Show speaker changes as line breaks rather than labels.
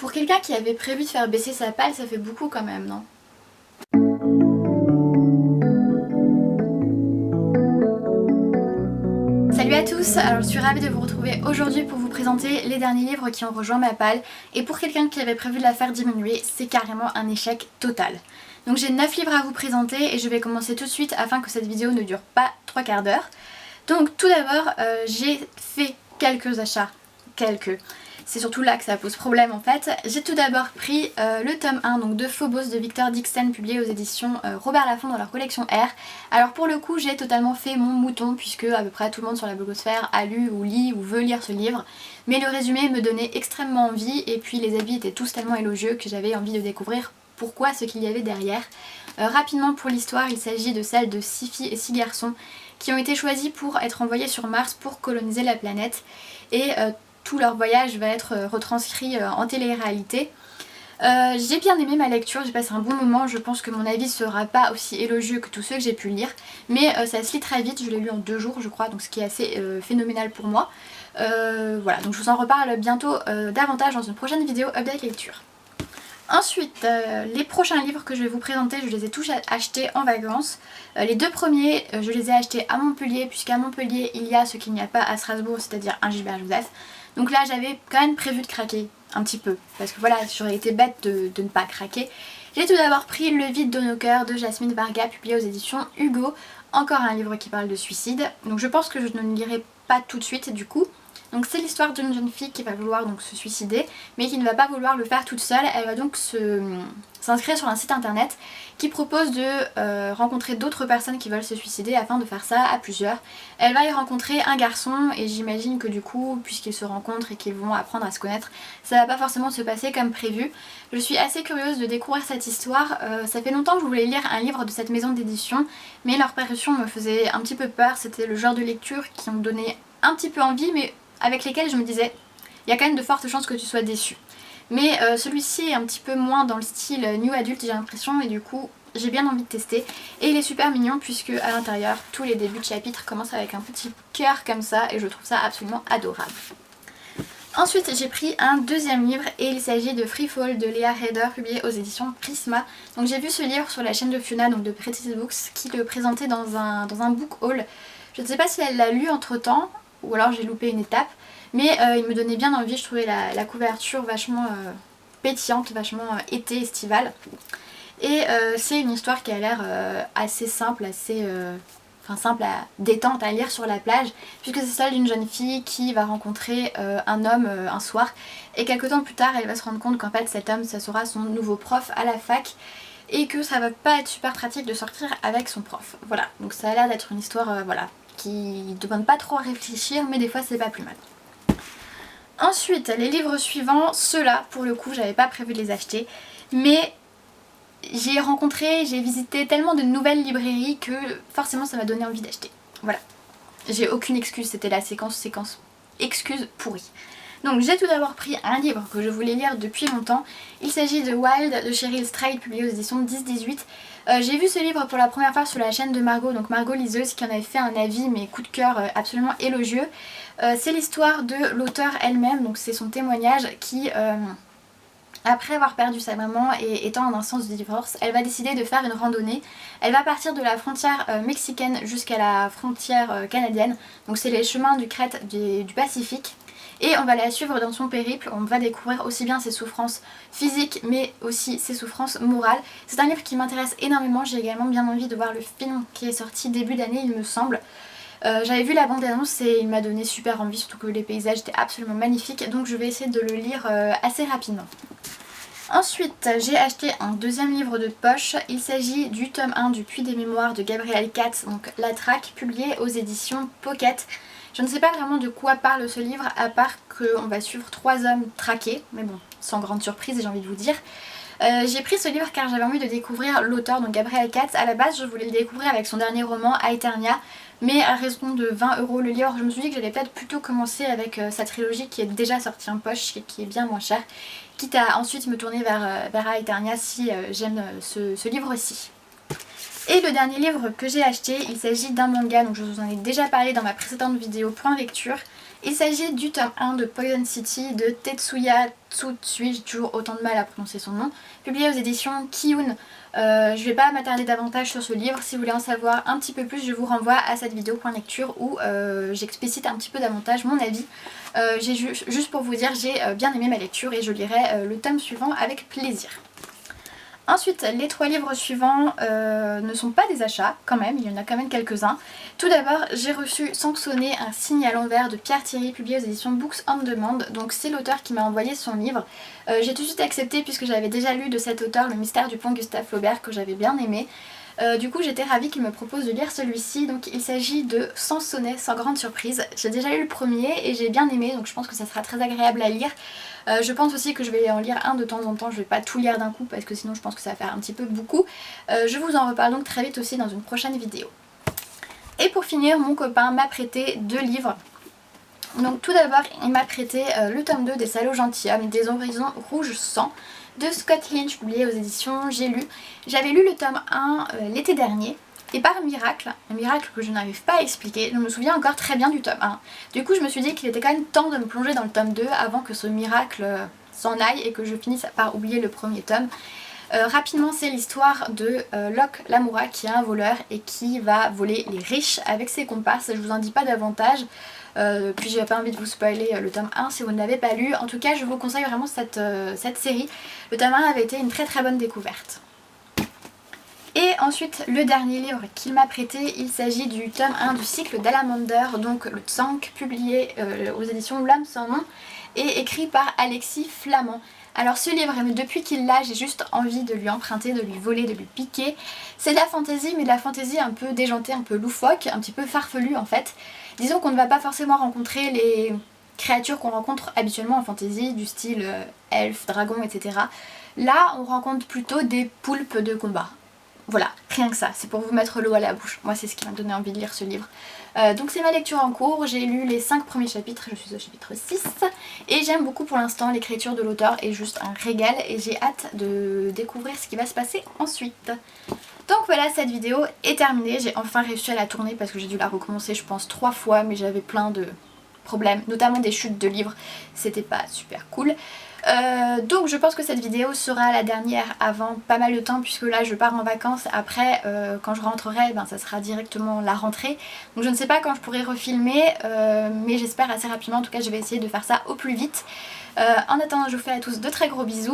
Pour quelqu'un qui avait prévu de faire baisser sa palle, ça fait beaucoup quand même, non? Salut à tous, alors je suis ravie de vous retrouver aujourd'hui pour vous présenter les derniers livres qui ont rejoint ma palle. Et pour quelqu'un qui avait prévu de la faire diminuer, c'est carrément un échec total. Donc j'ai 9 livres à vous présenter et je vais commencer tout de suite afin que cette vidéo ne dure pas 3 quarts d'heure. Donc tout d'abord, j'ai fait quelques achats, c'est surtout là que ça pose problème en fait. J'ai tout d'abord pris le tome 1 donc de Phobos de Victor Dixon, publié aux éditions Robert Laffont dans leur collection R. Alors pour le coup j'ai totalement fait mon mouton puisque à peu près tout le monde sur la blogosphère a lu ou lit ou veut lire ce livre. Mais le résumé me donnait extrêmement envie et puis les avis étaient tous tellement élogieux que j'avais envie de découvrir pourquoi, ce qu'il y avait derrière. Rapidement pour l'histoire, il s'agit de celle de 6 filles et 6 garçons qui ont été choisis pour être envoyés sur Mars pour coloniser la planète. Et tout leur voyage va être retranscrit en télé-réalité. J'ai bien aimé ma lecture, j'ai passé un bon moment, je pense que mon avis sera pas aussi élogieux que tous ceux que j'ai pu lire, mais ça se lit très vite, je l'ai lu en 2 jours je crois, donc ce qui est assez phénoménal pour moi. Voilà, donc je vous en reparle bientôt davantage dans une prochaine vidéo update lecture. Ensuite, les prochains livres que je vais vous présenter, je les ai tous achetés en vacances. Les 2 premiers, je les ai achetés à Montpellier, puisqu'à Montpellier, il y a ce qu'il n'y a pas à Strasbourg, c'est-à-dire un Gilbert Joseph. Donc là, j'avais quand même prévu de craquer un petit peu, parce que voilà, j'aurais été bête de ne pas craquer. J'ai tout d'abord pris Le vide de nos cœurs de Jasmine Varga, publié aux éditions Hugo. Encore un livre qui parle de suicide, donc je pense que je ne le lirai pas tout de suite du coup. Donc c'est l'histoire d'une jeune fille qui va vouloir donc se suicider, mais qui ne va pas vouloir le faire toute seule. Elle va donc s'inscrire sur un site internet qui propose de rencontrer d'autres personnes qui veulent se suicider afin de faire ça à plusieurs. Elle va y rencontrer un garçon et j'imagine que du coup, puisqu'ils se rencontrent et qu'ils vont apprendre à se connaître, ça va pas forcément se passer comme prévu. Je suis assez curieuse de découvrir cette histoire. Ça fait longtemps que je voulais lire un livre de cette maison d'édition, mais leur parution me faisait un petit peu peur. C'était le genre de lecture qui me donnait un petit peu envie, mais avec lesquels je me disais, il y a quand même de fortes chances que tu sois déçu. Mais celui-ci est un petit peu moins dans le style new adulte, j'ai l'impression, et du coup j'ai bien envie de tester. Et il est super mignon puisque à l'intérieur, tous les débuts de chapitre commencent avec un petit cœur comme ça et je trouve ça absolument adorable. Ensuite j'ai pris un deuxième livre et il s'agit de Free Fall de Léa Raider, publié aux éditions Prisma. Donc j'ai vu ce livre sur la chaîne de Fiona, donc de Pretty Books, qui le présentait dans un book haul. Je ne sais pas si elle l'a lu entre temps ou alors j'ai loupé une étape, mais il me donnait bien envie. Je trouvais la couverture vachement pétillante, vachement été, estivale. Et c'est une histoire qui a l'air assez simple, assez simple à détente à lire sur la plage, puisque c'est celle d'une jeune fille qui va rencontrer un homme un soir, et quelques temps plus tard elle va se rendre compte qu'en fait cet homme ça sera son nouveau prof à la fac, et que ça va pas être super pratique de sortir avec son prof. Voilà, donc ça a l'air d'être une histoire voilà, qui ne demande pas trop à réfléchir, mais des fois c'est pas plus mal. Ensuite, les livres suivants, ceux-là pour le coup j'avais pas prévu de les acheter, mais j'ai visité tellement de nouvelles librairies que forcément ça m'a donné envie d'acheter. Voilà, j'ai aucune excuse, c'était la séquence excuse pourrie. Donc j'ai tout d'abord pris un livre que je voulais lire depuis longtemps. Il s'agit de Wild de Cheryl Strayed, publié aux éditions 10-18. J'ai vu ce livre pour la première fois sur la chaîne de Margot, donc Margot Liseuse, qui en avait fait un avis mais coup de cœur absolument élogieux. C'est l'histoire de l'auteur elle-même, donc c'est son témoignage qui... après avoir perdu sa maman et étant en instance de divorce, elle va décider de faire une randonnée. Elle va partir de la frontière mexicaine jusqu'à la frontière canadienne. Donc c'est les chemins du crête du Pacifique. Et on va la suivre dans son périple. On va découvrir aussi bien ses souffrances physiques mais aussi ses souffrances morales. C'est un livre qui m'intéresse énormément. J'ai également bien envie de voir le film qui est sorti début d'année il me semble. J'avais vu la bande-annonce et il m'a donné super envie, surtout que les paysages étaient absolument magnifiques, donc je vais essayer de le lire assez rapidement. Ensuite, j'ai acheté un deuxième livre de poche. Il s'agit du tome 1 du Puits des Mémoires de Gabrielle Katz, donc La Traque, publié aux éditions Pocket. Je ne sais pas vraiment de quoi parle ce livre, à part qu'on va suivre 3 hommes traqués, mais bon, sans grande surprise j'ai envie de vous dire. J'ai pris ce livre car j'avais envie de découvrir l'auteur, donc Gabrielle Katz. À la base je voulais le découvrir avec son dernier roman Aeternia, mais à raison de 20 € le livre, je me suis dit que j'allais peut-être plutôt commencer avec sa trilogie qui est déjà sortie en poche et qui est bien moins chère, quitte à ensuite me tourner vers Aeternia si j'aime ce livre-ci. Et le dernier livre que j'ai acheté, il s'agit d'un manga, donc je vous en ai déjà parlé dans ma précédente vidéo point lecture, Il s'agit du tome 1 de Poison City de Tetsuya Tsutsui, j'ai toujours autant de mal à prononcer son nom, publié aux éditions Kiyun. Je vais pas m'attarder davantage sur ce livre, si vous voulez en savoir un petit peu plus je vous renvoie à cette vidéo point lecture où j'explicite un petit peu davantage mon avis. Juste pour vous dire, j'ai bien aimé ma lecture et je lirai le tome suivant avec plaisir. Ensuite, les 3 livres suivants ne sont pas des achats, quand même, il y en a quand même quelques-uns. Tout d'abord, j'ai reçu Sansonnet, un signe à l'envers de Pierre Thierry, publié aux éditions Books on Demand. Donc c'est l'auteur qui m'a envoyé son livre. J'ai tout de suite accepté puisque j'avais déjà lu de cet auteur Le mystère du pont Gustave Flaubert que j'avais bien aimé. Du coup j'étais ravie qu'il me propose de lire celui-ci, donc il s'agit de Sansonnet sans grande surprise. J'ai déjà lu le premier et j'ai bien aimé, donc je pense que ça sera très agréable à lire. Je pense aussi que je vais en lire un de temps en temps, je vais pas tout lire d'un coup parce que sinon je pense que ça va faire un petit peu beaucoup. Je vous en reparle donc très vite aussi dans une prochaine vidéo. Et pour finir, mon copain m'a prêté 2 livres. Donc tout d'abord il m'a prêté le tome 2 des Salauds Gentilshommes des Horizons Rouge Sang de Scott Lynch, publié aux éditions J'ai lu. J'avais lu le tome 1 l'été dernier et par miracle, un miracle que je n'arrive pas à expliquer, je me souviens encore très bien du tome 1. Du coup je me suis dit qu'il était quand même temps de me plonger dans le tome 2 avant que ce miracle s'en aille et que je finisse par oublier le premier tome. Rapidement, c'est l'histoire de Locke Lamoura qui est un voleur et qui va voler les riches avec ses comparses. Je vous en dis pas davantage, puis j'ai pas envie de vous spoiler le tome 1 si vous ne l'avez pas lu. En tout cas, je vous conseille vraiment cette série. Le tome 1 avait été une très très bonne découverte. Et ensuite, le dernier livre qu'il m'a prêté, il s'agit du tome 1 du cycle d'Alamander, donc le Tsank, publié aux éditions L'Âme sans nom et écrit par Alexis Flamand. Alors ce livre, depuis qu'il l'a, j'ai juste envie de lui emprunter, de lui voler, de lui piquer. C'est de la fantaisie, mais de la fantaisie un peu déjantée, un peu loufoque, un petit peu farfelue en fait. Disons qu'on ne va pas forcément rencontrer les créatures qu'on rencontre habituellement en fantaisie, du style elfe, dragon, etc. Là, on rencontre plutôt des poulpes de combat. Voilà, rien que ça, c'est pour vous mettre l'eau à la bouche. Moi c'est ce qui m'a donné envie de lire ce livre. Donc c'est ma lecture en cours, j'ai lu les 5 premiers chapitres, je suis au chapitre 6. Et j'aime beaucoup pour l'instant, l'écriture de l'auteur est juste un régal et j'ai hâte de découvrir ce qui va se passer ensuite. Donc voilà, cette vidéo est terminée, j'ai enfin réussi à la tourner parce que j'ai dû la recommencer je pense 3 fois, mais j'avais plein de problèmes, notamment des chutes de livres, c'était pas super cool. Donc je pense que cette vidéo sera la dernière avant pas mal de temps puisque là je pars en vacances. Après quand je rentrerai ça sera directement la rentrée, donc je ne sais pas quand je pourrai refilmer mais j'espère assez rapidement. En tout cas je vais essayer de faire ça au plus vite. En attendant je vous fais à tous de très gros bisous.